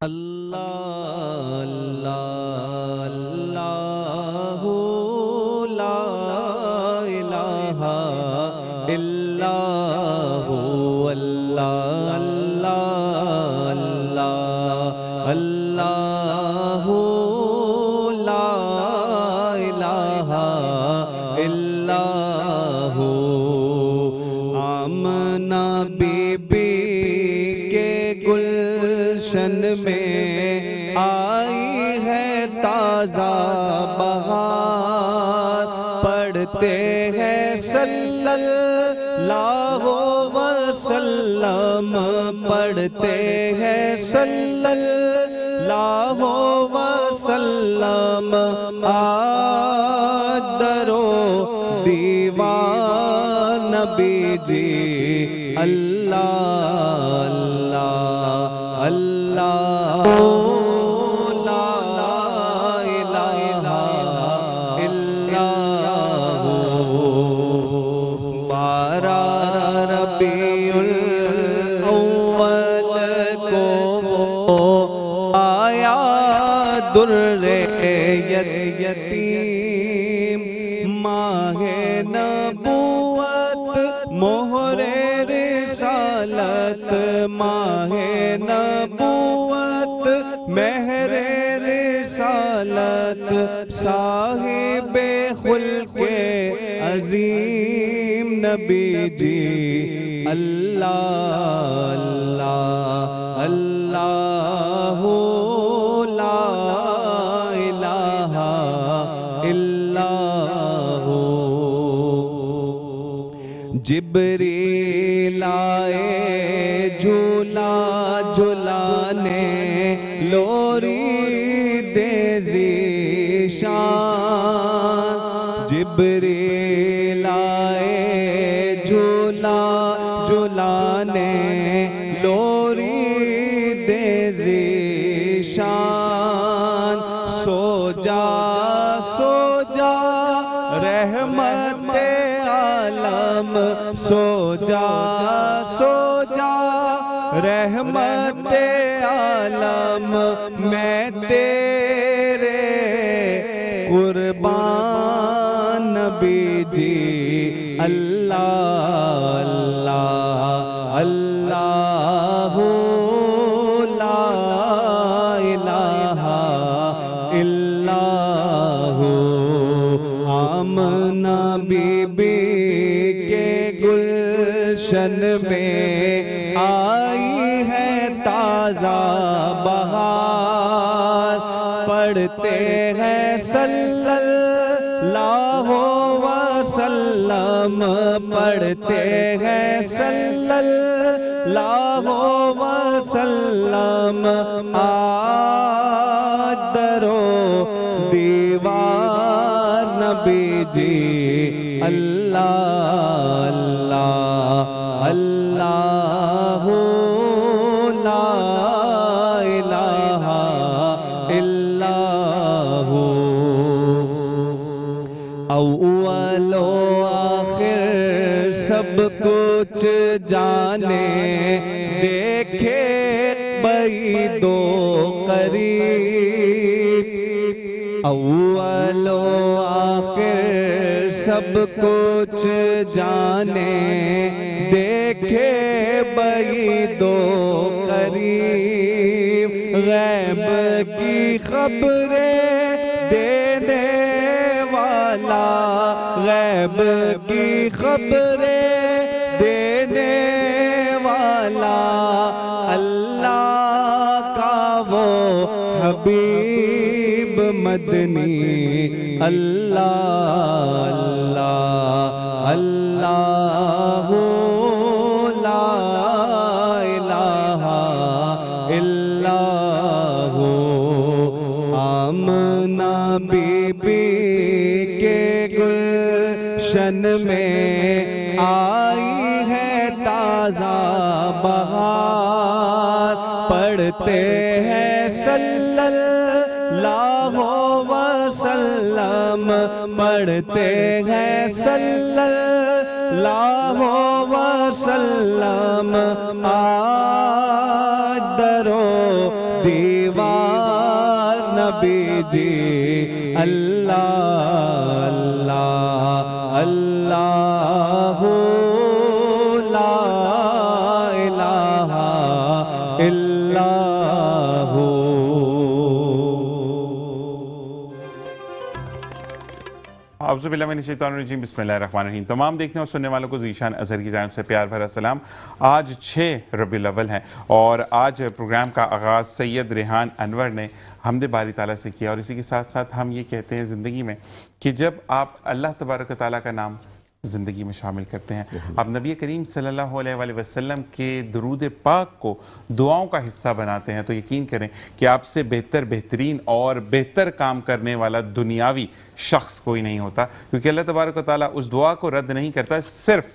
اللہ اللہ اللہ لا الہ الا هو اللہ اللہ اللہ لا الہ الا ہو۔ آمنہ بی بی کے گلشن میں آئی ہے تازہ بہار، پڑھتے ہیں صلی اللہ وسلم، پڑھتے ہیں صلی اللہ وسلم، آج درو دیوان نبی جی اللہ اللہ اللہ لا الہ الا ہو۔ 12 ربیع الاول کو آیا در یتیم، ماہ نبوت مہر رسالت، ماہ نبوت مہر رسالت، صاحب خلق عظیم نبی جی اللہ اللہ اللہ لا الہ الا ہو۔ جبریل آئے جھولا جھلانے، لوری دے ذیشان، جبریل آئے جھولا جھلانے، لوری دے ذیشان، سو جا سو جا رحمت عالم، سو جا سو جا رحمت عالم، میں تیرے قربان نبی جی اللہ اللہ اللہ لا الہ الا ہو۔ آمنہ بی بی کے گلشن میں آئی ہے تازہ بہار، پڑھتے ہیں صلی اللہ وسلم، پڑھتے ہیں صلی اللہ وسلم، آج درو دیوار نبی جی اللہ اللہ اللہ لا الہ الا ہو۔ اول و آخر سب کچھ جانے، دیکھے بعید و قریب، اول و آخر سب کچھ جانے، دیکھے بعید و قریب، غیب کی خبریں دینے والا، غیب کی خبریں دینے والا، اللہ کا وہ حبیب مدنی اللہ اللہ اللہ لا الہ الا ہو۔ آمنہ بی بی کے گلشن میں آئی ہے تازہ بہار، پڑھتے ہیں صلی اللہ وسلم، پڑھتے ہیں صلی اللہ وسلم، آج درو دی کیجیے اللہ اللہ اللہ لا الہ الا ہو۔ اعوذ باللہ من الشیطان الرجیم، بسم اللہ الرحمن الرحیم۔ تمام دیکھنے اور سننے والوں کو ذیشان اظہر کی جانب سے پیار بھرا سلام۔ آج 6 ربیع الاول ہے اور آج پروگرام کا آغاز سید ریحان انور نے حمد باری تعالیٰ سے کیا، اور اسی کے ساتھ ساتھ ہم یہ کہتے ہیں زندگی میں کہ جب آپ اللہ تبارک و تعالیٰ کا نام زندگی میں شامل کرتے ہیں، آپ نبی کریم صلی اللہ علیہ وآلہ وسلم کے درود پاک کو دعاؤں کا حصہ بناتے ہیں، تو یقین کریں کہ آپ سے بہترین اور بہتر کام کرنے والا دنیاوی شخص کوئی نہیں ہوتا، کیونکہ اللہ تبارک و تعالیٰ اس دعا کو رد نہیں کرتا، صرف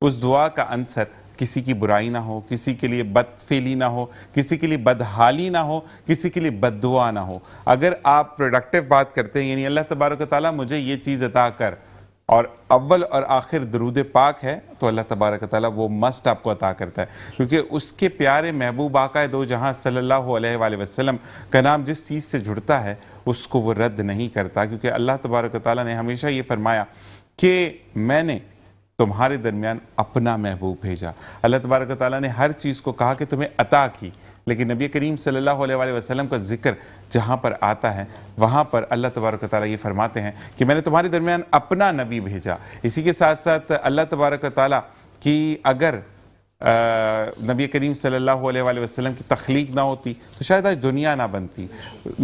اس دعا کا عنصر کسی کی برائی نہ ہو، کسی کے لیے بدفعلی نہ ہو، کسی کے لیے بدحالی نہ ہو، کسی کے لیے بد دعا نہ ہو۔ اگر آپ پروڈکٹیو بات کرتے ہیں، یعنی اللہ تبارک و تعالیٰ مجھے یہ چیز عطا کر، اور اول اور آخر درود پاک ہے، تو اللہ تبارک و تعالیٰ وہ مست آپ کو عطا کرتا ہے، کیونکہ اس کے پیارے محبوب آقا دو جہاں صلی اللہ علیہ وآلہ وسلم کا نام جس چیز سے جڑتا ہے اس کو وہ رد نہیں کرتا، کیونکہ اللہ تبارک و تعالیٰ نے ہمیشہ یہ فرمایا کہ میں نے تمہارے درمیان اپنا محبوب بھیجا۔ اللہ تبارک و تعالیٰ نے ہر چیز کو کہا کہ تمہیں عطا کی، لیکن نبی کریم صلی اللہ علیہ وآلہ وسلم کا ذکر جہاں پر آتا ہے وہاں پر اللہ تبارک و تعالیٰ یہ فرماتے ہیں کہ میں نے تمہارے درمیان اپنا نبی بھیجا۔ اسی کے ساتھ ساتھ اللہ تبارک و تعالیٰ کی اگر نبی کریم صلی اللہ علیہ وآلہ وسلم کی تخلیق نہ ہوتی تو شاید آج دنیا نہ بنتی،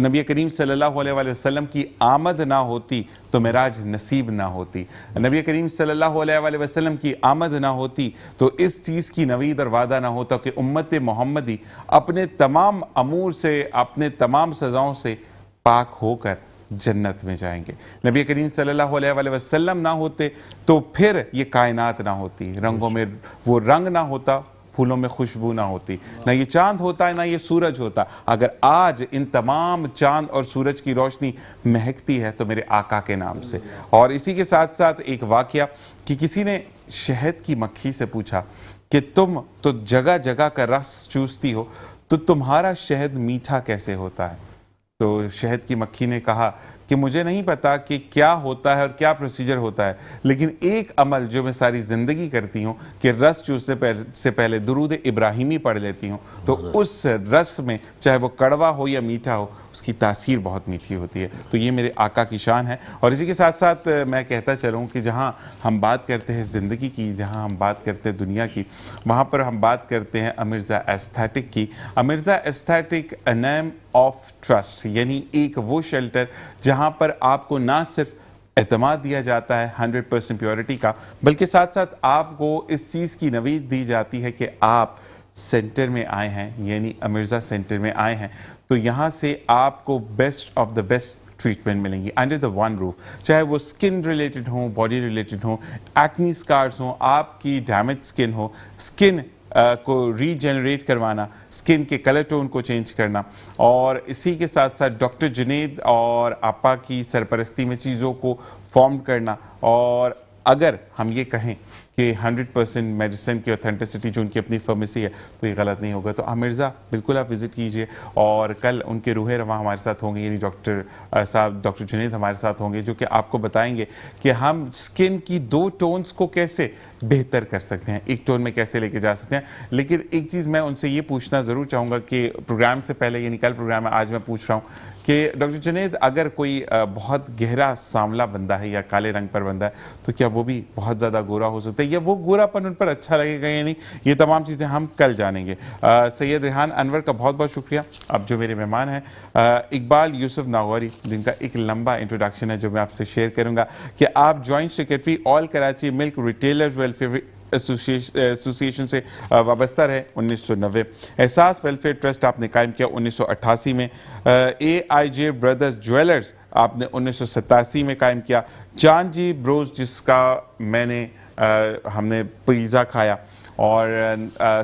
نبی کریم صلی اللہ علیہ وآلہ وسلم کی آمد نہ ہوتی تو معراج نصیب نہ ہوتی، نبی کریم صلی اللہ علیہ وآلہ وسلم کی آمد نہ ہوتی تو اس چیز کی نوید اور وعدہ نہ ہوتا کہ امت محمدی اپنے تمام امور سے، اپنے تمام سزاؤں سے پاک ہو کر جنت میں جائیں گے۔ نبی کریم صلی اللہ علیہ وآلہ وسلم نہ ہوتے تو پھر یہ کائنات نہ ہوتی، رنگوں میں وہ رنگ نہ ہوتا، پھولوں میں خوشبو نہ ہوتی، نہ یہ چاند ہوتا ہے، نہ یہ سورج ہوتا۔ اگر آج ان تمام چاند اور سورج کی روشنی مہکتی ہے تو میرے آقا کے نام سے۔ اور اسی کے ساتھ ساتھ ایک واقعہ کہ کسی نے شہد کی مکھی سے پوچھا کہ تم تو جگہ جگہ کا رس چوستی ہو، تو تمہارا شہد میٹھا کیسے ہوتا ہے؟ تو شہد کی مکھی نے کہا کہ مجھے نہیں پتا کہ کیا ہوتا ہے اور کیا پروسیجر ہوتا ہے، لیکن ایک عمل جو میں ساری زندگی کرتی ہوں کہ رس چوسنے سے پہلے درود ابراہیمی پڑھ لیتی ہوں، تو اس رس میں چاہے وہ کڑوا ہو یا میٹھا ہو اس کی تاثیر بہت میٹھی ہوتی ہے۔ تو یہ میرے آقا کی شان ہے۔ اور اسی کے ساتھ ساتھ میں کہتا چلوں کہ جہاں ہم بات کرتے ہیں زندگی کی، جہاں ہم بات کرتے ہیں دنیا کی، وہاں پر ہم بات کرتے ہیں امرزا ایستھیٹک کی۔ امرزا aesthetic a name of trust، یعنی ایک وہ شیلٹر جہاں پر آپ کو نہ صرف اعتماد دیا جاتا ہے 100% پیورٹی کا، بلکہ ساتھ ساتھ آپ کو اس چیز کی نوید دی جاتی ہے کہ آپ سینٹر میں آئے ہیں، یعنی امرزا سینٹر میں آئے ہیں تو یہاں سے آپ کو best of the best treatment ملیں گی انڈر دا ون روف، چاہے وہ سکن ریلیٹڈ ہوں، باڈی ریلیٹڈ ہوں، ایکنی سکارز ہوں، آپ کی ڈیمیج سکن ہو، سکن کو ری جنریٹ کروانا، سکن کے کلر ٹون کو چینج کرنا، اور اسی کے ساتھ ساتھ ڈاکٹر جنید اور آپا کی سرپرستی میں چیزوں کو فارم کرنا۔ اور اگر ہم یہ کہیں کہ 100% میڈیسن کی اوتھینٹسٹی جو ان کی اپنی فارمیسی ہے تو یہ غلط نہیں ہوگا، تو امرزا بالکل آپ وزٹ کیجئے۔ اور کل ان کے روح رواں ہمارے ساتھ ہوں گے، یعنی ڈاکٹر صاحب ڈاکٹر جنید ہمارے ساتھ ہوں گے، جو کہ آپ کو بتائیں گے کہ ہم سکن کی 2 ٹونز کو کیسے بہتر کر سکتے ہیں، ایک ٹون میں کیسے لے کے جا سکتے ہیں۔ لیکن ایک چیز میں ان سے یہ پوچھنا ضرور چاہوں گا کہ پروگرام سے پہلے، یعنی کل پروگرام ہے، آج میں پوچھ رہا ہوں کہ ڈاکٹر جنید اگر کوئی بہت گہرا سانولا بندہ ہے یا کالے رنگ پر بندہ ہے تو کیا وہ بھی بہت زیادہ گورا ہو سکتا ہے، یا وہ گورا پن ان پر اچھا لگے گا یا نہیں؟ یہ تمام چیزیں ہم کل جانیں گے۔ سید ریحان انور کا بہت بہت شکریہ۔ اب جو میرے مہمان ہیں اقبال یوسف ناغوری، جن کا ایک لمبا انٹروڈکشن ہے جو میں آپ سے شیئر کروں گا، کہ آپ جوائنٹ سیکرٹری آل کراچی ملک ریٹیلرز ویلفیئر ایسوسیشن سے وابستہ رہے 1990۔ احساس ویلفیئر ٹرسٹ آپ نے قائم کیا 1988 میں۔ اے آئی جے بردرز جویلرز آپ نے 1987 میں قائم کیا۔ جان جی بروز جس کا ہم نے پیزا کھایا اور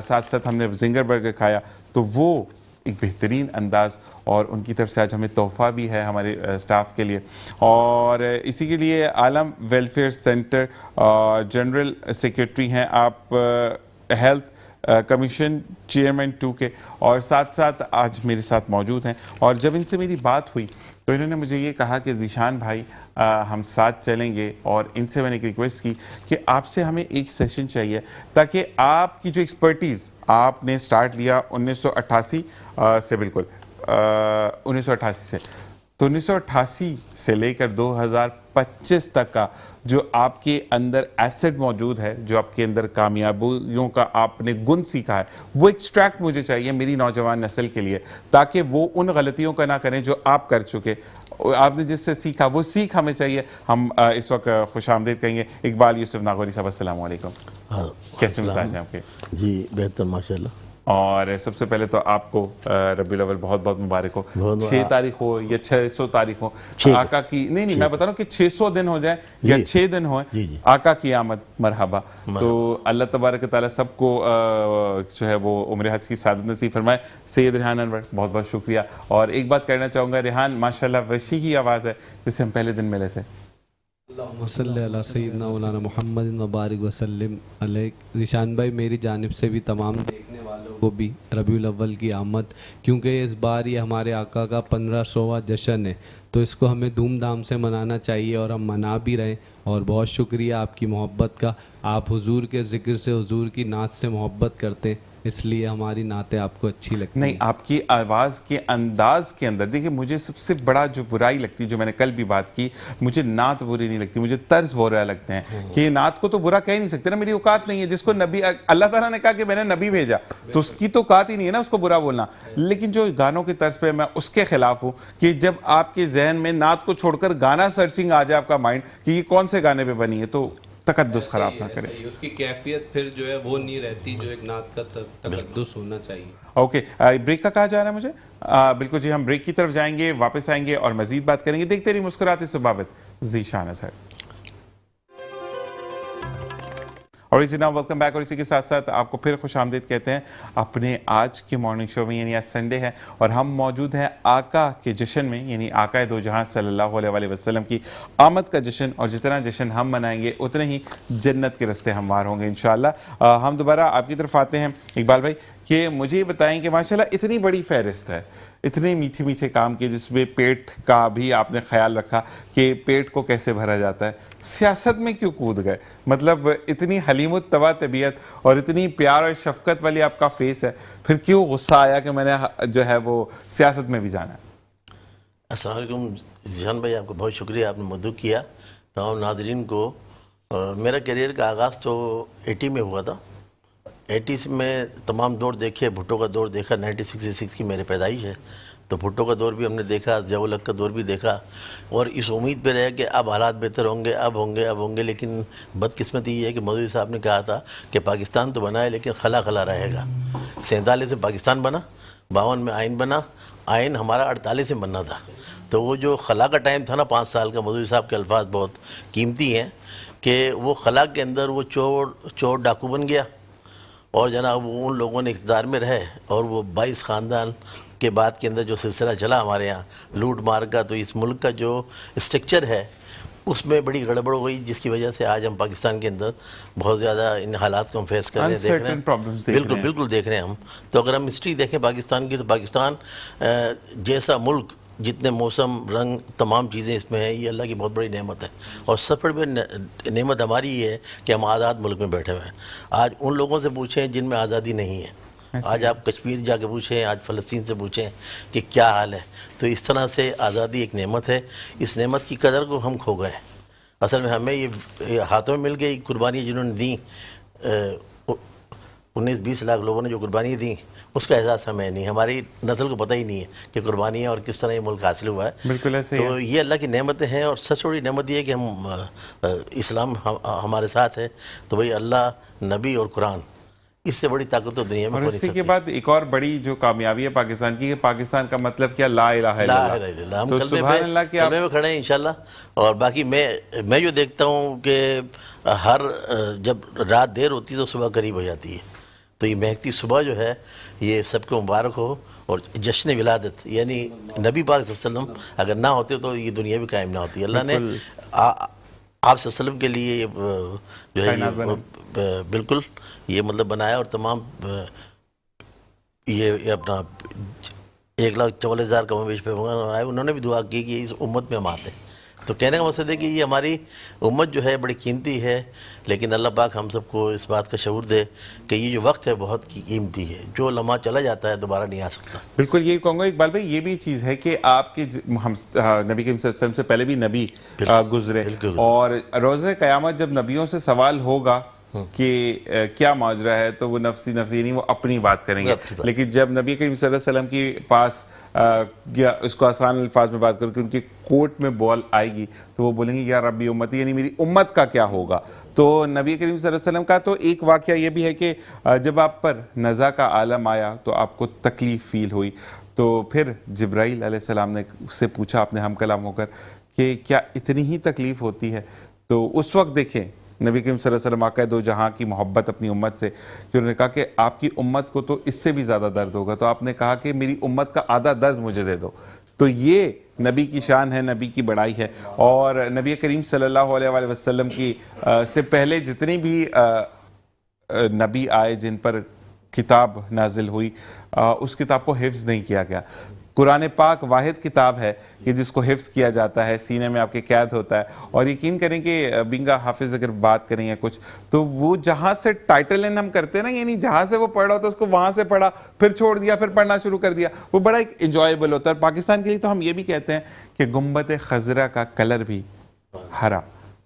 ساتھ ساتھ ہم نے زنگر برگر کھایا، تو وہ ایک بہترین انداز، اور ان کی طرف سے آج ہمیں تحفہ بھی ہے ہمارے سٹاف کے لیے۔ اور اسی کے لیے عالم ویلفیئر سینٹر جنرل سیکرٹری ہیں آپ، ہیلتھ کمیشن چیئرمین 2 کے، اور ساتھ ساتھ آج میرے ساتھ موجود ہیں. اور جب ان سے میری بات ہوئی تو انہوں نے مجھے یہ کہا کہ ذیشان بھائی ہم ساتھ چلیں گے، اور ان سے میں نے ایک ریکویسٹ کی کہ آپ سے ہمیں ایک سیشن چاہیے تاکہ آپ کی جو ایکسپرٹیز آپ نے سٹارٹ لیا 1988 سے، بالکل 1988 سے، تو 1988 سے لے کر 2025 تک کا جو آپ کے اندر ایسٹ موجود ہے، جو آپ کے اندر کامیابیوں کا آپ نے گن سیکھا ہے، وہ ایکسٹریکٹ مجھے چاہیے میری نوجوان نسل کے لیے، تاکہ وہ ان غلطیوں کا نہ کریں جو آپ کر چکے. آپ نے جس سے سیکھا وہ سیکھ ہمیں چاہیے. ہم اس وقت خوش آمدید کہیں گے اقبال یوسف ناگوری صاحب. السلام علیکم. کیسے مزاج ہیں آپ کے؟ جی بہتر ماشاءاللہ. اور سب سے پہلے تو آپ کو ربیع الاول بہت بہت مبارک ہو. 6 تاریخ ہو یا 600 تاریخ ہو، آقا کی نہیں میں بتا رہا ہوں کہ 600 دن ہو جائے یا 6 دن ہو، آقا کی آمد مرحبا. تو اللہ تبارک تعالیٰ سب کو جو ہے وہ عمر حج کی سعادت نصیب فرمائے. سید ریحان انور بہت بہت شکریہ. اور ایک بات کہنا چاہوں گا، ریحان ماشاءاللہ ویسی ہی آواز ہے جسے ہم پہلے دن ملے تھے. اللہم صلی علی سیدنا مولانا محمد وبارک وسلم علیہ. ذیشان بھائی میری جانب سے بھی تمام دیکھنے والوں کو بھی ربیع الاول کی آمد، کیونکہ اس بار یہ ہمارے آقا کا 1500واں جشن ہے، تو اس کو ہمیں دھوم دھام سے منانا چاہیے اور ہم منا بھی رہے. اور بہت شکریہ آپ کی محبت کا. آپ حضور کے ذکر سے، حضور کی نعت سے محبت کرتے ہیں، اس لیے ہماری نعتیں آپ کو اچھی لگتی ہیں. نہیں، آپ کی آواز کے انداز کے اندر دیکھیں، مجھے سب سے بڑا جو برائی لگتی ہے، جو میں نے کل بھی بات کی، مجھے نعت بری نہیں لگتی، مجھے طرز برا لگتے ہیں کہ یہ نعت کو تو برا کہہ نہیں سکتے نا، میری اوقات نہیں ہے. جس کو نبی اللہ تعالیٰ نے کہا کہ میں نے نبی بھیجا، تو اس کی تو اوقات ہی نہیں ہے نا اس کو برا بولنا. لیکن جو گانوں کے طرز پہ میں اس کے خلاف ہوں کہ جب آپ کے ذہن میں نعت کو چھوڑ کر گانا سرچنگ آ جائے آپ کا مائنڈ کہ یہ کون سے گانے پہ بنی ہے، تو تقدس خراب نہ کرے. اس کی کیفیت پھر جو ہے وہ نہیں رہتی جو ایک نعت کا تقدس ہونا چاہیے. اوکے، بریک کا کہا جا رہا ہے مجھے. بالکل جی، ہم بریک کی طرف جائیں گے، واپس آئیں گے اور مزید بات کریں گے. دیکھتے رہیے مسکراتے صبابت ذیشان اظہر. اور جناب ویلکم بیک. اور اسی کے ساتھ ساتھ آپ کو پھر خوش آمدید کہتے ہیں اپنے آج کے مارننگ شو میں. یعنی آج سنڈے ہے اور ہم موجود ہیں آقا کے جشن میں، یعنی آقا دو جہاں صلی اللہ علیہ وآلہ وسلم کی آمد کا جشن. اور جتنا جشن ہم منائیں گے اتنے ہی جنت کے رستے ہموار ہوں گے انشاءاللہ. ہم دوبارہ آپ کی طرف آتے ہیں اقبال بھائی کہ مجھے یہ بتائیں کہ ماشاءاللہ اتنی بڑی فہرست ہے، اتنے میٹھے میٹھے کام کیے، جس میں پیٹ کا بھی آپ نے خیال رکھا کہ پیٹ کو کیسے بھرا جاتا ہے. سیاست میں کیوں کود گئے؟ مطلب اتنی حلیم الطبع طبیعت اور اتنی پیار اور شفقت والی آپ کا فیس ہے، پھر کیوں غصہ آیا کہ میں نے جو ہے وہ سیاست میں بھی جانا ہے؟ السلام علیکم ذیشان بھائی، آپ کو بہت شکریہ، آپ نے مدعو کیا. تمام ناظرین کو، میرا کیریئر کا آغاز تو 80 میں ہوا تھا. 80 میں تمام دور دیکھے، بھٹو کا دور دیکھا. 1966 کی میرے پیدائش ہے، تو بھٹو کا دور بھی ہم نے دیکھا، ضیاء الحق کا دور بھی دیکھا. اور اس امید پہ رہے کہ اب حالات بہتر ہوں گے، اب ہوں گے. لیکن بدقسمتی یہ ہے کہ مودودی صاحب نے کہا تھا کہ پاکستان تو بنا ہے لیکن خلا خلا رہے گا. 47 میں پاکستان بنا، 52 میں آئین بنا. آئین ہمارا 48 میں بننا تھا. تو وہ جو خلا کا ٹائم تھا نا 5 سال کا، مودودی صاحب کے الفاظ بہت قیمتی ہیں کہ وہ خلا کے اندر وہ چور ڈاکو بن گیا، اور جناب وہ ان لوگوں نے اقتدار میں رہے، اور وہ 22 خاندان کے بعد کے اندر جو سلسلہ چلا ہمارے یہاں لوٹ مار کا، تو اس ملک کا جو اسٹرکچر ہے اس میں بڑی گڑبڑ ہو گئی، جس کی وجہ سے آج ہم پاکستان کے اندر بہت زیادہ ان حالات کو ہم فیس کر رہے ہیں، دیکھ رہے ہیں. بالکل دیکھ رہے ہیں ہم. تو اگر ہم ہسٹری دیکھیں پاکستان کی، تو پاکستان جیسا ملک، جتنے موسم، رنگ، تمام چیزیں اس میں ہیں، یہ اللہ کی بہت بڑی نعمت ہے. اور سب سے بڑی نعمت ہماری یہ ہے کہ ہم آزاد ملک میں بیٹھے ہوئے ہیں. آج ان لوگوں سے پوچھیں جن میں آزادی نہیں ہے. آج آپ کشمیر جا کے پوچھیں، آج فلسطین سے پوچھیں کہ کیا حال ہے. تو اس طرح سے آزادی ایک نعمت ہے. اس نعمت کی قدر کو ہم کھو گئے. اصل میں ہمیں یہ ہاتھوں میں مل گئی قربانی جنہوں نے دیں، 19-20 لاکھ لوگوں نے جو قربانی دیں، اس کا احساس ہمیں نہیں. ہماری نسل کو پتہ ہی نہیں ہے کہ قربانی ہے اور کس طرح یہ ملک حاصل ہوا ہے. بالکل ایسے ہی. تو یہ اللہ کی نعمتیں ہیں. اور سب سے بڑی نعمت یہ ہے کہ ہم اسلام ہمارے ساتھ ہے. تو بھئی اللہ، نبی اور قرآن، اس سے بڑی طاقت تو دنیا میں ہو نہیں سکتی. اور اسی کے بعد ایک اور بڑی جو کامیابی ہے پاکستان کی، کہ پاکستان کا مطلب کیا؟ لا الہ الا اللہ. ہم تو سبحان اللہ کہ کلمے میں کھڑے ہیں انشاءاللہ. اور باقی میں جو دیکھتا ہوں کہ جب رات دیر ہوتی ہے تو صبح قریب ہو جاتی ہے. تو یہ مہکتی صبح جو ہے، یہ سب کو مبارک ہو. اور جشن ولادت، یعنی نبی پاک صلی اللہ علیہ وسلم اگر نہ ہوتے تو یہ دنیا بھی قائم نہ ہوتی. اللہ نے آپ صلی اللہ علیہ وسلم کے لیے جو ہے کائنات بنا۔ بالکل یہ مطلب بنایا، اور تمام یہ اپنا 1,44,000 کم و بیش پیغمبر آئے، انہوں نے بھی دعا کی کہ اس امت میں ہم آتے ہیں۔ تو کہنے کا مقصد ہے کہ یہ ہماری امت جو ہے بڑی قیمتی ہے، لیکن اللہ پاک ہم سب کو اس بات کا شعور دے کہ یہ جو وقت ہے بہت قیمتی ہے، جو لمحہ چلا جاتا ہے دوبارہ نہیں آ سکتا۔ بالکل یہی کہوں گا اقبال بھائی، یہ بھی چیز ہے کہ آپ کے نبی کریم صلی اللہ علیہ وسلم سے پہلے بھی نبی گزرے، اور روز قیامت جب نبیوں سے سوال ہوگا کہ کیا ماجرا ہے، تو وہ نفسی نفسی نہیں، وہ اپنی بات کریں گے۔ لیکن جب نبی کریم صلی اللہ علیہ وسلم کے پاس اس کو آسان الفاظ میں بات کر کے ان کی کورٹ میں بال آئے گی، تو وہ بولیں گے یا ربی امتی، یعنی میری امت کا کیا ہوگا۔ تو نبی کریم صلی اللہ علیہ وسلم کا تو ایک واقعہ یہ بھی ہے کہ جب آپ پر نزع کا عالم آیا تو آپ کو تکلیف فیل ہوئی، تو پھر جبرائیل علیہ السلام نے اس سے پوچھا اپنے ہم کلام ہو کر کہ کیا اتنی ہی تکلیف ہوتی ہے؟ تو اس وقت دیکھیں نبی کریم صلی اللہ علیہ وسلم آقا دو جہاں کی محبت اپنی امت سے، کہ انہوں نے کہا کہ آپ کی امت کو تو اس سے بھی زیادہ درد ہوگا، تو آپ نے کہا کہ میری امت کا آدھا درد مجھے دے دو۔ تو یہ نبی کی شان ہے، نبی کی بڑائی ہے۔ اور نبی کریم صلی اللہ علیہ وآلہ وسلم کی سے پہلے جتنی بھی نبی آئے جن پر کتاب نازل ہوئی، اس کتاب کو حفظ نہیں کیا گیا۔ قرآن پاک واحد کتاب ہے کہ جس کو حفظ کیا جاتا ہے، سینے میں آپ کے قید ہوتا ہے، اور یقین کریں کہ بنگا حافظ اگر بات کریں یا کچھ، تو وہ جہاں سے ٹائٹل اینڈ ہم کرتے ہیں نا، یعنی جہاں سے وہ پڑھ رہا ہوتا ہے اس کو وہاں سے پڑھا، پھر چھوڑ دیا، پھر پڑھنا شروع کر دیا، وہ بڑا ایک انجوائبل ہوتا ہے۔ اور پاکستان کے لیے تو ہم یہ بھی کہتے ہیں کہ گنبد خضرا کا کلر بھی ہرا،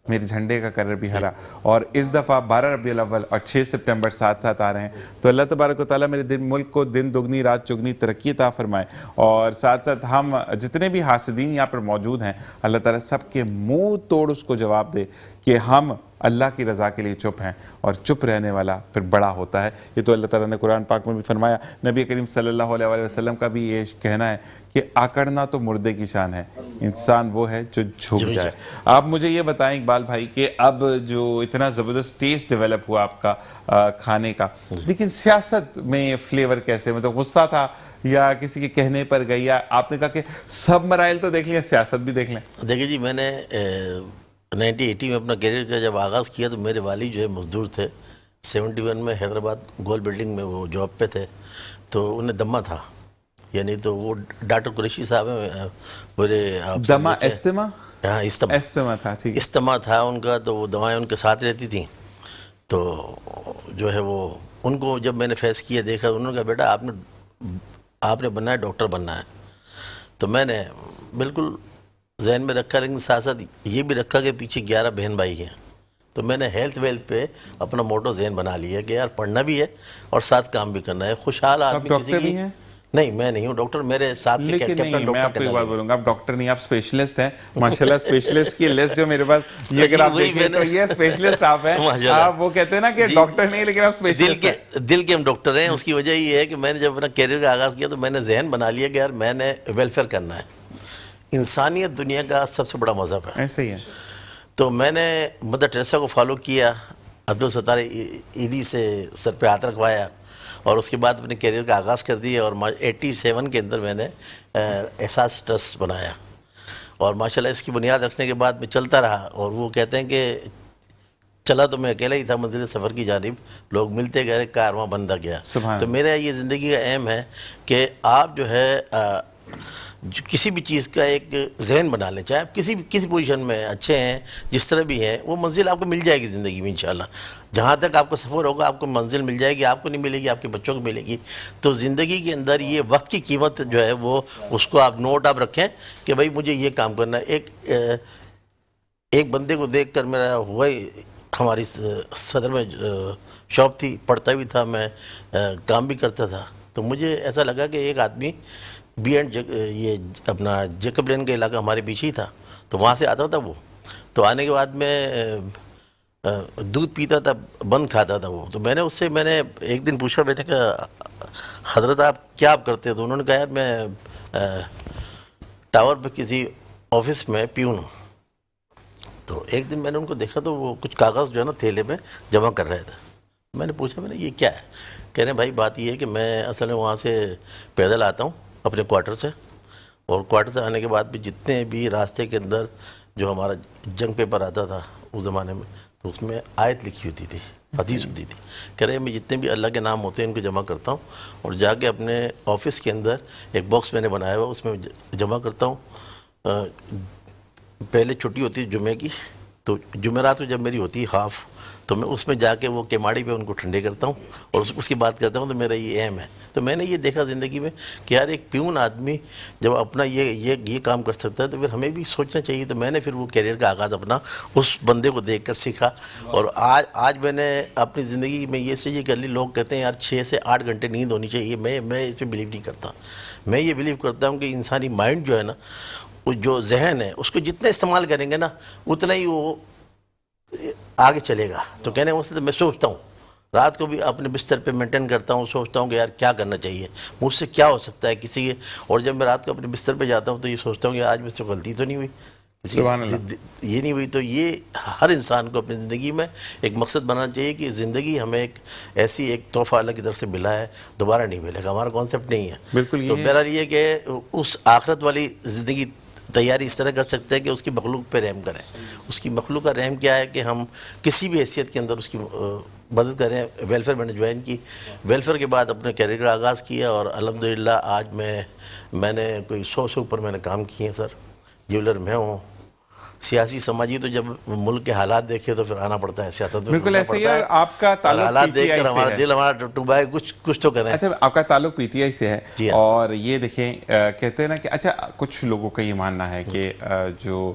میرے جھنڈے کا کلر بھی ہرا، اور اس دفعہ 12 ربیع الاول اور 6 سپٹمبر ساتھ ساتھ آ رہے ہیں۔ تو اللہ تبارک و تعالیٰ میرے ملک کو دن دگنی رات چگنی ترقی عطا فرمائے، اور ساتھ ساتھ ہم جتنے بھی حاسدین یہاں پر موجود ہیں، اللہ تعالیٰ سب کے منہ توڑ اس کو جواب دے کہ ہم اللہ کی رضا کے لیے چپ ہیں، اور چپ رہنے والا پھر بڑا ہوتا ہے۔ یہ تو اللہ تعالیٰ نے قرآن پاک میں بھی فرمایا۔ نبی کریم صلی اللہ علیہ وآلہ وسلم کا بھی یہ کہنا ہے کہ آکڑنا تو مردے کی شان ہے، انسان وہ ہے جو جھک جائے۔ آپ مجھے یہ بتائیں اقبال بھائی کہ اب جو اتنا زبردست ٹیسٹ ڈیولپ ہوا آپ کا کھانے کا، لیکن سیاست میں فلیور کیسے، مطلب غصہ تھا یا کسی کے کہنے پر گئی، یا آپ نے کہا کہ سب مرائل تو دیکھ لیں سیاست بھی دیکھ لیں؟ دیکھیے جی، میں نے 1980 میں اپنا کیریئر کا جب آغاز کیا تو میرے والد جو ہے مزدور تھے، 71 میں حیدرآباد گول بلڈنگ میں وہ جاب پہ تھے، تو انہیں دمہ تھا، یعنی تو وہ ڈاکٹر قریشی صاحب ہیں، بولے دمہ استما؟ ہاں استما، استما تھا، ٹھیک، استما تھا ان کا، تو وہ دوائیں ان کے ساتھ رہتی تھیں۔ تو جو ہے وہ ان کو جب میں نے فیس کیا دیکھا، انہوں نے کہا بیٹا آپ نے بننا ہے، ڈاکٹر بننا ہے۔ تو میں نے بالکل ذہن میں رکھا، لیکن ساتھ ساتھ یہ بھی رکھا کہ پیچھے 11 بہن بھائی ہیں، تو میں نے ہیلتھ ویلتھ پہ اپنا موٹو ذہن بنا لیا کہ یار پڑھنا بھی ہے اور ساتھ کام بھی کرنا ہے۔ خوشحال آدمی ڈاکٹر بھی ہیں؟ نہیں، میں نہیں ہوں ڈاکٹر، میرے ساتھ کے لیکن کیپٹن نہیں، میں آپ کو ایک بات بولوں گا، آپ ڈاکٹر نہیں، آپ اسپیشلسٹ ہیں ماشاءاللہ۔ اسپیشلسٹ کی لسٹ جو میرے پاس، یہ اگر آپ دیکھیں تو یہ اسپیشلسٹ آپ ہیں۔ آپ وہ کہتے ہیں نا کہ ڈاکٹر نہیں لیکن آپ اسپیشلسٹ ہیں، دل کے ہم ڈاکٹر ہیں۔ اس کی وجہ یہ ہے کہ میں نے جب اپنا کیریئر کا آغاز کیا تو میں نے ذہن بنا لیا کہ یار میں نے ویلفیئر کرنا ہے، انسانیت دنیا کا سب سے بڑا مذہب ہے، ایسے ہی ہے۔ تو میں نے مدر ٹریسا کو فالو کیا، عبدالستار عیدی سے سر پہ ہاتھ رکھوایا، اور اس کے بعد اپنے کیریئر کا آغاز کر دیا، اور 87 کے اندر میں نے احساس ٹرسٹ بنایا، اور ماشاءاللہ اس کی بنیاد رکھنے کے بعد میں چلتا رہا۔ اور وہ کہتے ہیں کہ چلا تو میں اکیلا ہی تھا منزل سفر کی جانب، لوگ ملتے گئے، کارواں بنتا گیا۔ تو میرا یہ زندگی کا ایم ہے کہ آپ جو ہے کسی بھی چیز کا ایک ذہن بنا لیں، چاہے آپ کسی پوزیشن میں اچھے ہیں، جس طرح بھی ہیں، وہ منزل آپ کو مل جائے گی زندگی میں انشاءاللہ۔ جہاں تک آپ کو سفر ہوگا آپ کو منزل مل جائے گی، آپ کو نہیں ملے گی آپ کے بچوں کو ملے گی۔ تو زندگی کے اندر یہ وقت کی قیمت جو ہے وہ اس کو آپ نوٹ آپ رکھیں کہ بھائی مجھے یہ کام کرنا ہے۔ ایک بندے کو دیکھ کر میرا ہوا ہی، ہماری صدر میں شاپ تھی، پڑھتا بھی تھا میں، کام بھی کرتا تھا، تو مجھے ایسا لگا کہ ایک آدمی بی اینڈ یہ اپنا جیکب لین کا علاقہ ہمارے پیچھے ہی تھا، تو وہاں سے آتا تھا وہ، تو آنے کے بعد میں دودھ پیتا تھا، بند کھاتا تھا وہ۔ تو میں نے ایک دن پوچھا، میں نے کہا حضرت آپ کیا کرتے ہیں؟ تو انہوں نے کہا یار میں ٹاور پہ کسی آفس میں پیون ہوں۔ تو ایک دن میں نے ان کو دیکھا تو وہ کچھ کاغذ جو ہے نا تھیلے میں جمع کر رہے تھے۔ میں نے پوچھا، میں نے یہ کیا ہے؟ کہہ رہے ہیں بھائی بات یہ ہے کہ میں اصل میں وہاں سے پیدل آتا ہوں اپنے کوارٹر سے، اور کوارٹر سے آنے کے بعد بھی جتنے بھی راستے کے اندر جو ہمارا جنگ پیپر آتا تھا اس زمانے میں، تو اس میں آیت لکھی ہوتی تھی، حدیث ہوتی تھی. کہہ رہے میں جتنے بھی اللہ کے نام ہوتے ہیں ان کو جمع کرتا ہوں اور جا کے اپنے آفس کے اندر ایک باکس میں نے بنایا ہوا، اس میں جمع کرتا ہوں. پہلے چھٹی ہوتی ہے جمعے کی، تو جمعرات کو جب میری ہوتی ہے ہاف، تو میں اس میں جا کے وہ کیماڑی پہ ان کو ٹھنڈے کرتا ہوں اور اس کی بات کرتا ہوں. تو میرا یہ ایم ہے. تو میں نے یہ دیکھا زندگی میں کہ یار ایک پیون آدمی جب اپنا یہ کام کر سکتا ہے تو پھر ہمیں بھی سوچنا چاہیے. تو میں نے پھر وہ کیریئر کا آغاز اپنا اس بندے کو دیکھ کر سیکھا. اور آج میں نے اپنی زندگی میں یہ سوچ کر لی. لوگ کہتے ہیں یار 6 سے 8 گھنٹے نیند ہونی چاہیے. میں اس پہ بلیو نہیں کرتا. میں یہ بلیو کرتا ہوں کہ انسانی مائنڈ جو ہے نا، وہ جو ذہن ہے اس کو جتنا استعمال کریں گے نا اتنا ہی وہ آگے چلے گا. تو کہنے کا مطلب میں سوچتا ہوں رات کو بھی اپنے بستر پہ مینٹین کرتا ہوں، سوچتا ہوں کہ یار کیا کرنا چاہیے، مجھ سے کیا ہو سکتا ہے کسی کے. اور جب میں رات کو اپنے بستر پہ جاتا ہوں تو یہ سوچتا ہوں کہ آج مجھ سے غلطی تو نہیں ہوئی، سبحان اللہ. یہ نہیں ہوئی. تو یہ ہر انسان کو اپنی زندگی میں ایک مقصد بنانا چاہیے کہ زندگی ہمیں ایک ایسی ایک تحفہ اللہ کی طرف سے ملا ہے، دوبارہ نہیں ملے گا. ہمارا کانسیپٹ نہیں ہے. بالکل. تو میرا یہ کہ اس آخرت والی زندگی تیاری اس طرح کر سکتے ہیں کہ اس کی مخلوق پہ رحم کریں. اس کی مخلوق کا رحم کیا ہے کہ ہم کسی بھی حیثیت کے اندر اس کی مدد کریں. ویلفیئر میں نے جوائن کی، ویلفیئر کے بعد اپنے کیریئر کا آغاز کیا اور الحمدللہ آج میں نے کوئی 100 سے اوپر میں نے کام کیے ہیں سر. جیولر میں ہوں. سیاسی سماجی تو جب ملک کے حالات دیکھے تو پھر آنا پڑتا ہے سیاست میں. بالکل ایسے ہی. اور آپ کا تعلق حالات پی ٹی دیکھ آئی کر سے ہمارا ہے. دل ہمارا ٹوٹا ہے. کچھ تو کریں. اچھا آپ کا تعلق پی ٹی آئی سے ہے. جی ہاں. اور یہ دیکھیں کہتے ہیں نا کہ اچھا کچھ لوگوں کا یہ ماننا ہے کہ جو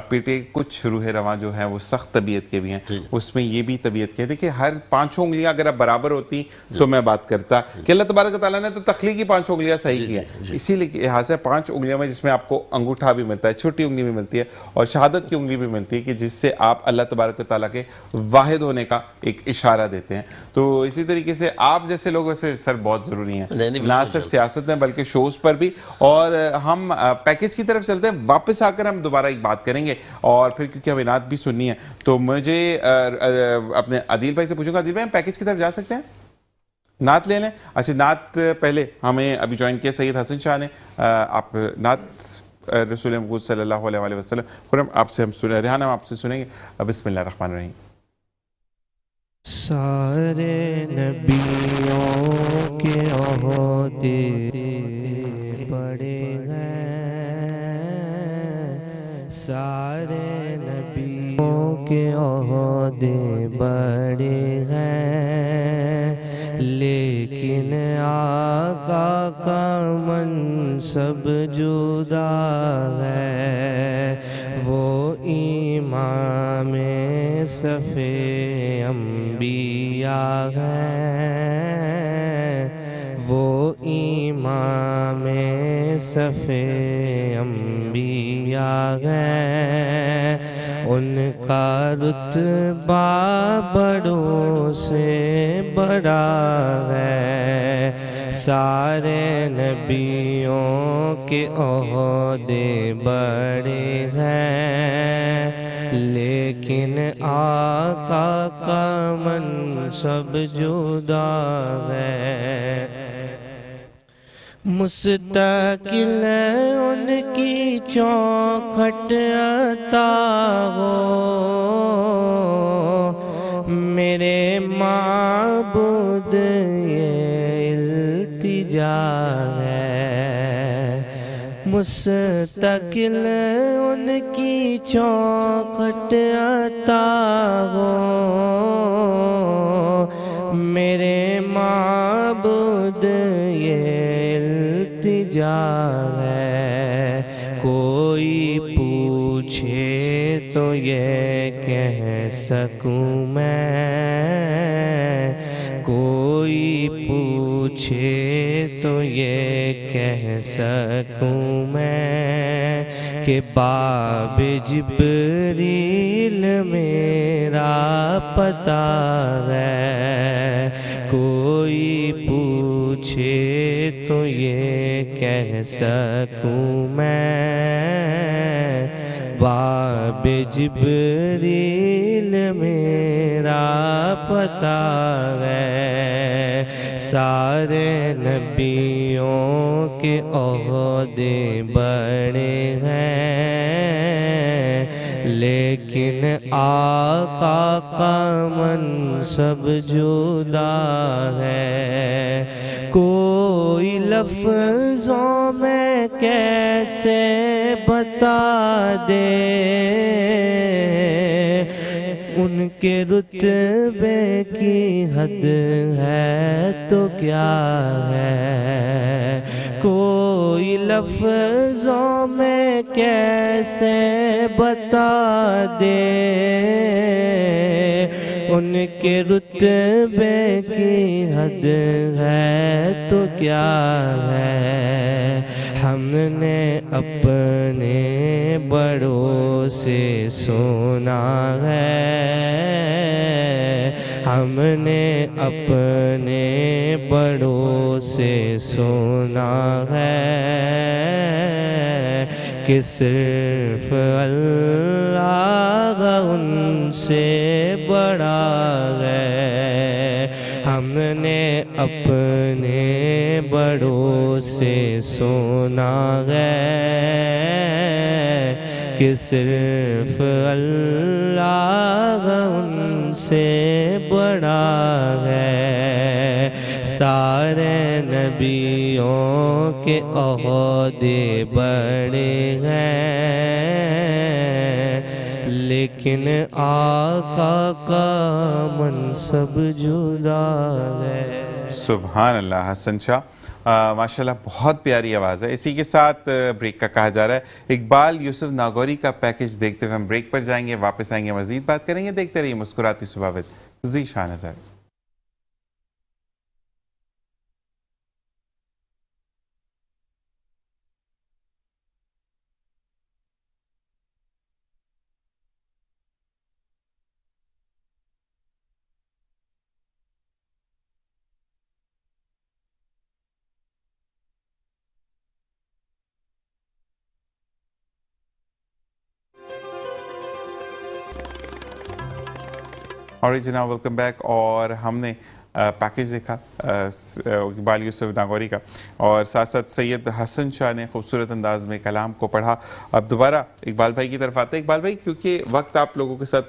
پی ٹی آئی کچھ روح رواں جو ہیں وہ سخت طبیعت کے بھی ہیں. اس میں یہ بھی طبیعت کے دیکھیں ہر 5 انگلیاں اگر اب برابر ہوتی تو میں بات کرتا کہ اللہ تبارک و تعالیٰ نے تو تخلیقی 5 انگلیاں صحیح کی ہیں. اسی لیے یہاں سے 5 انگلیاں میں جس میں آپ کو انگوٹھا بھی ملتا ہے، چھوٹی انگلی بھی ملتی ہے اور شہادت کی انگلی بھی ملتی ہے کہ جس سے آپ اللہ تبارک و تعالیٰ کے واحد ہونے کا ایک اشارہ دیتے ہیں. تو اسی طریقے سے آپ جیسے لوگ ویسے سر بہت ضروری ہیں، نہ صرف سیاست میں بلکہ شوز پر بھی. اور ہم پیکیج کی طرف چلتے ہیں. واپس آ کر ہم دوبارہ ایک بات کریں گے اور پھر کیونکہ ہمیں نعت بھی سننی ہے تو مجھے اپنے عدیل بھائی سے پوچھوں گا. عدیل بھائی ہم پیکیج کی طرف جا سکتے ہیں؟ نعت لے لیں. اچھا نعت پہلے ہمیں ابھی جوائن کیا سید حسن شاہ نے. آپ نعت رسول مقبول صلی اللہ علیہ وسلم قرآن آپ سے ہم سنیں. ریحان ہم آپ سے سنیں گے. بسم اللہ الرحمن الرحیم. سارے نبیوں کے عہدے بڑے ہیں، سارے نبیوں کے عہدے بڑے ہیں، لیکن آقا کا منصب جدا ہے. وہ امام صف انبیاء ہے، وہ امام صف انبیاء ہے. ان کا رتبہ بڑوں سے بڑا ہے. سارے نبیوں کے عہدے بڑے ہیں، لیکن آقا کا منصب جدا ہے. مستقل ان کی چوکھٹ عطا ہو، میرے معبود یہ التجا ہے. مستقل ان کی چوکھٹ عطا ہو، میرے معبود یہ التجا ہے. کوئی پوچھے تو یہ کہہ سکوں میں، کوئی پوچھے تو یہ کہہ سکوں میں کہ باب جبریل میرا پتہ ہے. کوئی پوچھے تو یہ کہہ سکوں میں باب جبریل میرا پتہ ہے. سارے نبیوں کے عہدے بڑے ہیں، لیکن آقا کا منصب جدا ہے، کوئی لفظوں میں کیسے بتا دے ان کے رتبے کی حد ہے تو کیا ہے، کوئی لفظوں میں کیسے بتا دے ان کے رتبے کی حد ہے تو کیا ہے، ہم نے اپنے بڑوں سے سنا ہے، ہم نے اپنے بڑوں سے سنا ہے کہ صرف اللہ ان سے بڑا ہے، ہم نے اپنے بڑوں سے سنا ہے کہ صرف اللہ ان سے بڑا ہے، سارے نبیوں کے عہدے بڑے ہیں لیکن آقا کا منصب جدا ہے۔ سبحان اللہ حسن شاہ، ماشاءاللہ بہت پیاری آواز ہے۔ اسی کے ساتھ بریک کا کہا جا رہا ہے۔ اقبال یوسف ناگوری کا پیکج دیکھتے ہوئے ہم بریک پر جائیں گے، واپس آئیں گے، مزید بات کریں گے۔ دیکھتے رہیے مسکراتی صبح وتھ ذیشان اظہر۔ اور جناب ویلکم بیک، اور ہم نے پیکج دیکھا اقبال یوسف ناگوری کا، اور ساتھ ساتھ سید حسن شاہ نے خوبصورت انداز میں کلام کو پڑھا۔ اب دوبارہ اقبال بھائی کی طرف آتے ہیں۔ اقبال بھائی، کیونکہ وقت آپ لوگوں کے ساتھ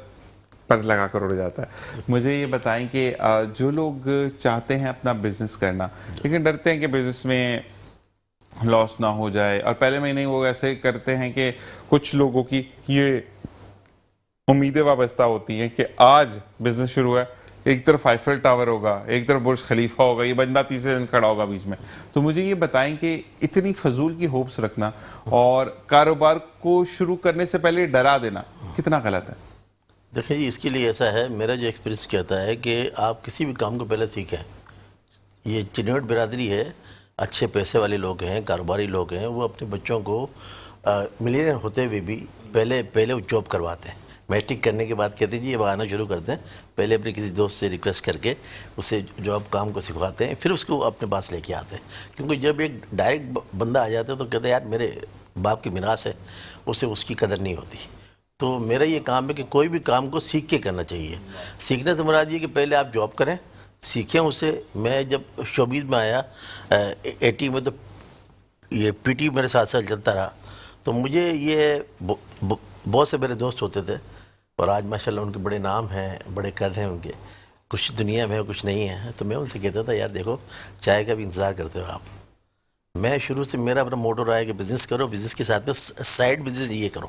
پر لگا کر اڑ جاتا ہے، مجھے یہ بتائیں کہ جو لوگ چاہتے ہیں اپنا بزنس کرنا لیکن ڈرتے ہیں کہ بزنس میں لاس نہ ہو جائے، اور پہلے مہینے وہ ایسے کرتے ہیں کہ کچھ لوگوں کی یہ امیدیں وابستہ ہوتی ہیں کہ آج بزنس شروع ہے، ایک طرف آئیفل ٹاور ہوگا، ایک طرف برج خلیفہ ہوگا، یہ بندہ تیسرے دن کھڑا ہوگا بیچ میں۔ تو مجھے یہ بتائیں کہ اتنی فضول کی ہوپس رکھنا اور کاروبار کو شروع کرنے سے پہلے ڈرا دینا کتنا غلط ہے؟ دیکھیں جی، اس کے لیے ایسا ہے، میرا جو ایکسپیرینس کہتا ہے کہ آپ کسی بھی کام کو پہلے سیکھیں۔ یہ چنوٹ برادری ہے، اچھے پیسے والے لوگ ہیں، کاروباری لوگ ہیں، وہ اپنے بچوں کو ملینئر ہوتے ہوئے بھی پہلے وہ جاب کرواتے ہیں۔ میٹرک کرنے کے بعد کہتے ہیں جی اب آنا شروع کرتے ہیں، پہلے اپنے کسی دوست سے ریکویسٹ کر کے اسے جاب کام کو سکھواتے ہیں، پھر اس کو اپنے پاس لے کے آتے ہیں۔ کیونکہ جب ایک ڈائریکٹ بندہ آ جاتا ہے تو کہتے ہیں یار میرے باپ کی میراث ہے، اسے اس کی قدر نہیں ہوتی۔ تو میرا یہ کام ہے کہ کوئی بھی کام کو سیکھ کے کرنا چاہیے۔ سیکھنے سے مراد یہ کہ پہلے آپ جاب کریں، سیکھیں اسے۔ میں جب شوبیز میں آیا 80 میں، تو یہ پی ٹی میرے ساتھ چلتا رہا، تو مجھے یہ بہت سے میرے دوست ہوتے تھے، اور آج ماشاءاللہ ان کے بڑے نام ہیں، بڑے قد ہیں ان کے، کچھ دنیا میں کچھ نہیں ہے۔ تو میں ان سے کہتا تھا یار دیکھو، چائے کا بھی انتظار کرتے ہو آپ۔ میں شروع سے میرا اپنا موٹو رہا ہے کہ بزنس کرو، بزنس کے ساتھ میں سائڈ بزنس یہ کرو،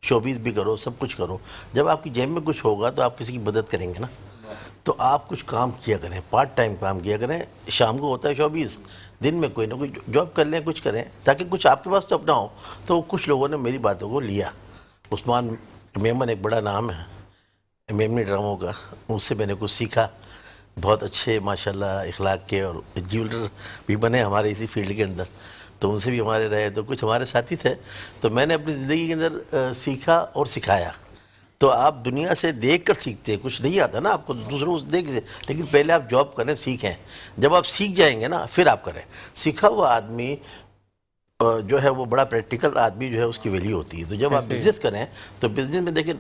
شوبیز بھی کرو، سب کچھ کرو۔ جب آپ کی جیب میں کچھ ہوگا تو آپ کسی کی مدد کریں گے نا، تو آپ کچھ کام کیا کریں، پارٹ ٹائم کام کیا کریں۔ شام کو ہوتا ہے شوبیز، دن میں کوئی نہ کوئی جاب کر لیں، کچھ کریں، تاکہ کچھ آپ کے پاس تو اپنا ہو۔ تو کچھ لوگوں نے میری باتوں کو لیا۔ عثمان میمن ایک بڑا نام ہے میمنی ڈراموں کا، اس سے میں نے کچھ سیکھا۔ بہت اچھے ماشاءاللہ اخلاق کے، اور جیولر بھی بنے ہمارے اسی فیلڈ کے اندر، تو ان سے بھی ہمارے رہے، تو کچھ ہمارے ساتھی تھے۔ تو میں نے اپنی زندگی کے اندر سیکھا اور سکھایا۔ تو آپ دنیا سے دیکھ کر سیکھتے ہیں، کچھ نہیں آتا نا آپ کو دوسروں سے دیکھ سے، لیکن پہلے آپ جاب کریں، سیکھیں۔ جب آپ سیکھ جائیں گے نا پھر آپ کریں۔ سیکھا ہوا آدمی جو ہے وہ بڑا پریکٹیکل آدمی جو ہے، اس کی ویلیو ہوتی ہے۔ تو جب آپ بزنس کریں تو بزنس میں دیکھیں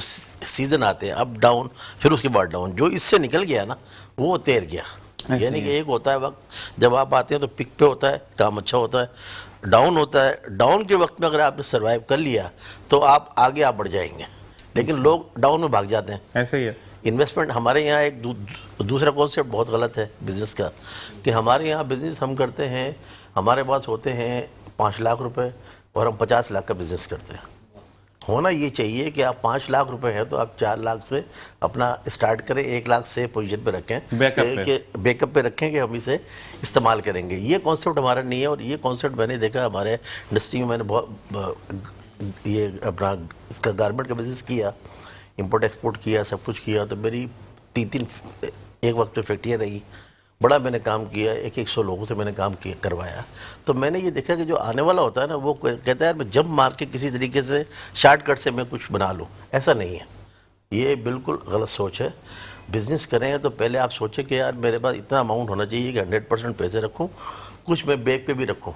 سیزن آتے ہیں، اپ ڈاؤن، پھر اس کے بعد ڈاؤن۔ جو اس سے نکل گیا نا وہ تیر گیا۔ یعنی کہ ایک ہوتا ہے وقت جب آپ آتے ہیں تو پک پہ ہوتا ہے، کام اچھا ہوتا ہے، ڈاؤن ہوتا ہے, ڈاؤن کے وقت میں اگر آپ نے سروائیو کر لیا تو آپ آگے بڑھ جائیں گے, لیکن لوگ ڈاؤن میں بھاگ جاتے ہیں. ایسا ہی ہے. انویسٹمنٹ ہمارے یہاں ایک دوسرا کانسیپٹ بہت غلط ہے بزنس کا, کہ ہمارے یہاں بزنس ہم کرتے ہیں, ہمارے پاس ہوتے ہیں 5 لاکھ روپے اور ہم 50 لاکھ کا بزنس کرتے ہیں. ہونا یہ چاہیے کہ آپ 5 لاکھ روپے ہیں تو آپ 4 لاکھ سے اپنا اسٹارٹ کریں, 1 لاکھ سے پوزیشن پہ رکھیں, بیک اپ پہ رکھیں کہ ہم اسے استعمال کریں گے. یہ کانسیپٹ ہمارا نہیں ہے, اور یہ کانسیپٹ میں نے دیکھا ہمارے انڈسٹری میں. میں نے بہت یہ اپنا اس کا گارمنٹ کا بزنس کیا, امپورٹ ایکسپورٹ کیا, سب کچھ کیا, تو میری 3 ایک وقت پہ فیکٹریاں رہی, بڑا میں نے کام کیا, 100 لوگوں سے میں نے کام کروایا. تو میں نے یہ دیکھا کہ جو آنے والا ہوتا ہے نا, وہ کہتا ہے یار میں جمپ مار کے کسی طریقے سے شارٹ کٹ سے میں کچھ بنا لوں. ایسا نہیں ہے, یہ بالکل غلط سوچ ہے. بزنس کریں تو پہلے آپ سوچیں کہ یار میرے پاس اتنا اماؤنٹ ہونا چاہیے کہ 100% پیسے رکھوں, کچھ میں بیگ پہ بھی رکھوں,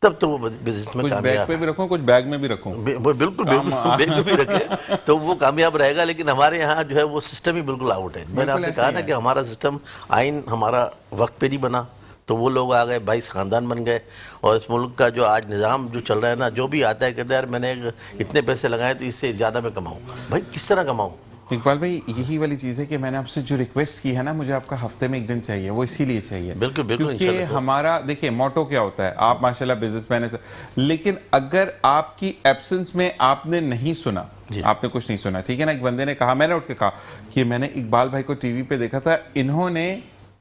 تب تو وہ بزنس میں کچھ کامیاب. بیگ پہ بھی رکھوں, کچھ بیگ میں بھی رکھوں. بالکل بیگ پہ بھی رکھیں تو وہ کامیاب رہے گا. لیکن ہمارے یہاں جو ہے وہ سسٹم ہی بالکل آؤٹ ہے. میں نے آپ سے کہا نا کہ ہمارا سسٹم آئین ہمارا وقت پہ نہیں بنا, تو وہ لوگ آ گئے, 22 خاندان بن گئے, اور اس ملک کا جو آج نظام جو چل رہا ہے نا, جو بھی آتا ہے کہتا ہے یار میں نے اتنے پیسے لگائے تو اس سے زیادہ میں کماؤں. بھائی کس طرح کماؤں؟ اقبال بھائی یہی والی چیز ہے کہ میں نے آپ سے جو ریکویسٹ کی ہے نا, مجھے آپ کا ہفتے میں 1 دن چاہیے, وہ اسی لیے چاہیے. بالکل بالکل. کیونکہ ہمارا دیکھیں موٹو کیا ہوتا ہے, آپ ماشاءاللہ بزنس مین ہیں, لیکن اگر آپ کی ایبسنس میں آپ نے نہیں سنا, آپ نے کچھ نہیں سنا, ٹھیک ہے نا. ایک بندے نے کہا, میں نے اٹھ کے کہا کہ میں نے اقبال بھائی کو ٹی وی پہ دیکھا تھا, انہوں نے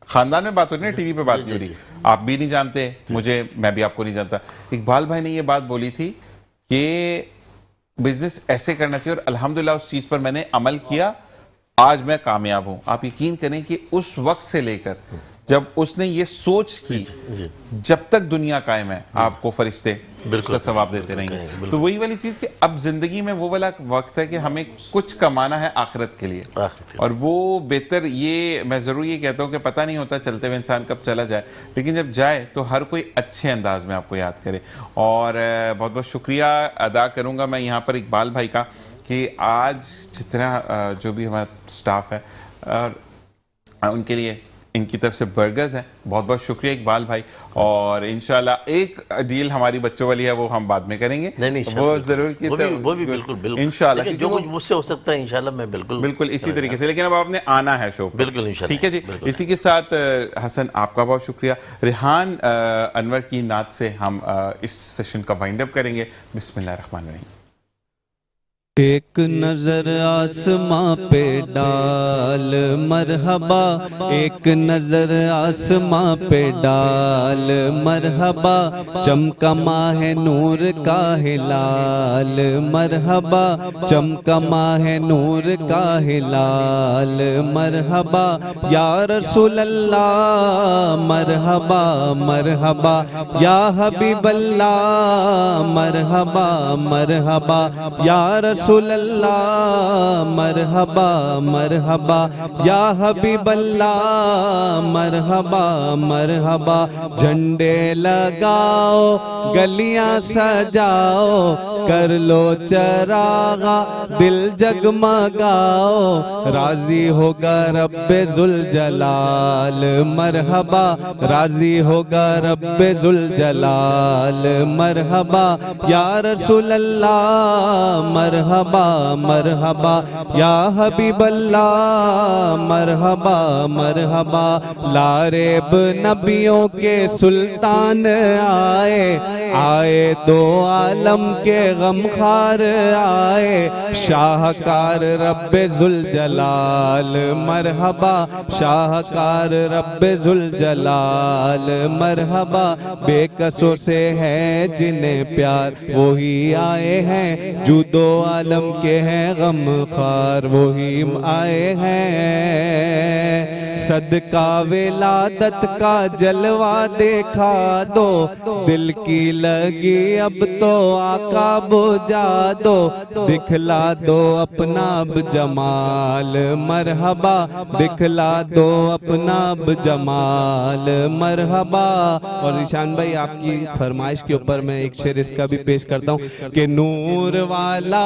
خاندان میں بات ہو رہی ہے, ٹی وی پہ بات نہیں ہو رہی, آپ بھی نہیں جانتے مجھے, میں بھی آپ کو نہیں جانتا. اقبال بھائی نے یہ بات بولی تھی کہ بزنس ایسے کرنا چاہیے, اور الحمدللہ اس چیز پر میں نے عمل کیا, آج میں کامیاب ہوں. آپ یقین کریں کہ اس وقت سے لے کر جب اس نے یہ سوچ کی, جب تک دنیا قائم ہے آپ کو فرشتے اس کا ثواب دیتے رہیں گے. تو وہی والی چیز کہ اب زندگی میں وہ والا وقت ہے کہ ہمیں کچھ کمانا ہے آخرت کے لیے, اور وہ بہتر, یہ میں ضرور یہ کہتا ہوں کہ پتہ نہیں ہوتا چلتے ہوئے انسان کب چلا جائے, لیکن جب جائے تو ہر کوئی اچھے انداز میں آپ کو یاد کرے. اور بہت بہت شکریہ ادا کروں گا میں یہاں پر اقبال بھائی کا, کہ آج جتنا جو بھی ہمارا سٹاف ہے ان کے لیے ان کی طرف سے برگرز ہیں. بہت بہت شکریہ اقبال بھائی, اور انشاءاللہ ایک ڈیل ہماری بچوں والی ہے وہ ہم بعد میں کریں گے. وہ ضرور کی, وہ بھی بالکل انشاءاللہ جو کچھ مجھ سے ہو سکتا ہے انشاءاللہ میں بالکل اسی طریقے سے. لیکن اب آپ نے آنا ہے شو, بالکل انشاءاللہ. ٹھیک ہے جی. اسی کے ساتھ حسن آپ کا بہت شکریہ. ریحان انور کی نعت سے ہم اس سیشن کا وائنڈ اپ کریں گے. بسم اللہ الرحمن الرحیم. ایک نظر آسماں پہ ڈال مرحبا, ایک نظر آسماں پہ ڈال مرحبا, چمکا ماہ نور کا ہلال مرحبا, چمکا ماہ نور کا ہلال مرحبا, یا رسول اللہ مرحبا مرحبا, یا حبیب اللہ مرحبا مرحبا, یا رسول اللہ مرحبا مرحبا, یا حبیب اللہ مرحبا مرحبا. جھنڈے لگاؤ گلیاں سجاؤ, کر لو چراغا دل جگمگاؤ, راضی ہوگا رب ذوالجلال مرحبا, راضی ہوگا رب ذوالجلال مرحبا, یا رسول اللہ مرحبا مرحبا, یا حبیب اللہ مرحبا مرحبا. لاریب نبیوں کے سلطان آئے, آئے دو عالم کے غمخوار آئے, شاہکار رب ذوالجلال مرحبا, شاہکار رب ذوالجلال مرحبا. بے کسوں سے ہے جنہیں پیار وہی آئے ہیں, جو دو عالم کے ہیں غمخوار وہی آئے ہیں. صدقہ ولادت کا جلوہ دکھا دو, دل کی لگی اب تو آقا بجھا دو, دکھلا دو اپنا اب جمال مرحبا, دکھلا دو اپنا اب جمال مرحبا. اور ریشان بھائی آپ کی فرمائش کے اوپر میں ایک شعر اس کا بھی پیش کرتا ہوں کہ نور والا